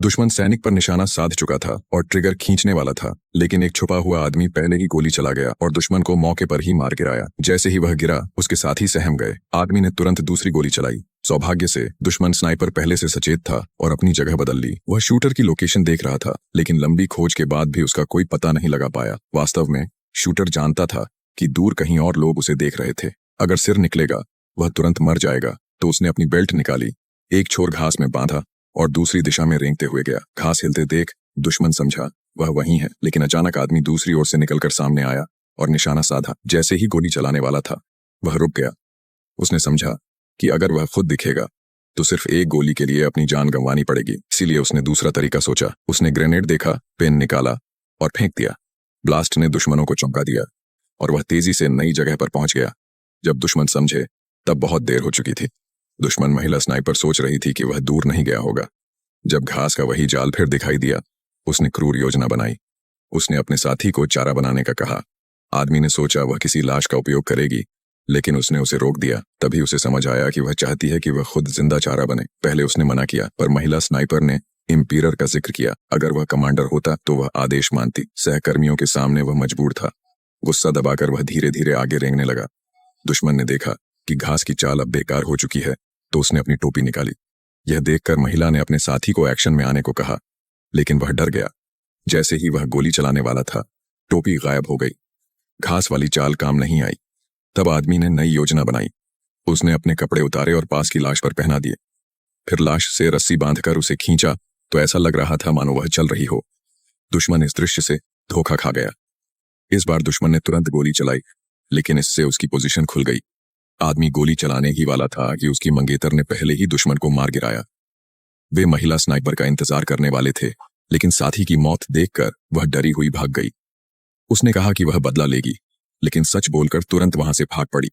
दुश्मन सैनिक पर निशाना साध चुका था और ट्रिगर खींचने वाला था, लेकिन एक छुपा हुआ आदमी पहले ही गोली चला गया और दुश्मन को मौके पर ही मार गिराया। जैसे ही वह गिरा, उसके साथी सहम गए। आदमी ने तुरंत दूसरी गोली चलाई। सौभाग्य से दुश्मन स्नाइपर पहले से सचेत था और अपनी जगह बदल ली। वह शूटर की लोकेशन देख रहा था, लेकिन लंबी खोज के बाद भी उसका कोई पता नहीं लगा पाया। वास्तव में शूटर जानता था कि दूर कहीं और लोग उसे देख रहे थे। अगर सिर निकलेगा, वह तुरंत मर जाएगा। तो उसने अपनी बेल्ट निकाली, एक छोर घास में बांधा और दूसरी दिशा में रेंगते हुए गया। घास हिलते देख दुश्मन समझा वह वहीं है, लेकिन अचानक आदमी दूसरी ओर से निकलकर सामने आया और निशाना साधा। जैसे ही गोली चलाने वाला था, वह रुक गया। उसने समझा कि अगर वह खुद दिखेगा तो सिर्फ एक गोली के लिए अपनी जान गंवानी पड़ेगी। इसीलिए उसने दूसरा तरीका सोचा। उसने ग्रेनेड देखा, पेन निकाला और फेंक दिया। ब्लास्ट ने दुश्मनों को चौंका दिया और वह तेजी से नई जगह पर पहुंच गया। जब दुश्मन समझे, तब बहुत देर हो चुकी थी। दुश्मन महिला स्नाइपर सोच रही थी कि वह दूर नहीं गया होगा। जब घास का वही जाल फिर दिखाई दिया, उसने क्रूर योजना बनाई। उसने अपने साथी को चारा बनाने का कहा। आदमी ने सोचा वह किसी लाश का उपयोग करेगी, लेकिन उसने उसे रोक दिया। तभी उसे समझ आया कि वह चाहती है कि वह खुद जिंदा चारा बने। पहले उसने मना किया, पर महिला स्नाइपर ने इंपीरियर का जिक्र किया। अगर वह कमांडर होता तो वह आदेश मानती। सहकर्मियों के सामने वह मजबूर था। गुस्सा दबाकर वह धीरे धीरे आगे रेंगने लगा। दुश्मन ने देखा कि घास की चाल अब बेकार हो चुकी है, तो उसने अपनी टोपी निकाली। यह देखकर महिला ने अपने साथी को एक्शन में आने को कहा, लेकिन वह डर गया। जैसे ही वह गोली चलाने वाला था, टोपी गायब हो गई। घास वाली चाल काम नहीं आई। तब आदमी ने नई योजना बनाई। उसने अपने कपड़े उतारे और पास की लाश पर पहना दिए। फिर लाश से रस्सी बांधकर उसे खींचा तो ऐसा लग रहा था मानो वह चल रही हो। दुश्मन इस दृश्य से धोखा खा गया। इस बार दुश्मन ने तुरंत गोली चलाई, लेकिन इससे उसकी पोजीशन खुल गई। आदमी गोली चलाने ही वाला था कि उसकी मंगेतर ने पहले ही दुश्मन को मार गिराया। वे महिला स्नाइपर का इंतजार करने वाले थे, लेकिन साथी की मौत देखकर वह डरी हुई भाग गई। उसने कहा कि वह बदला लेगी, लेकिन सच बोलकर तुरंत वहां से भाग पड़ी।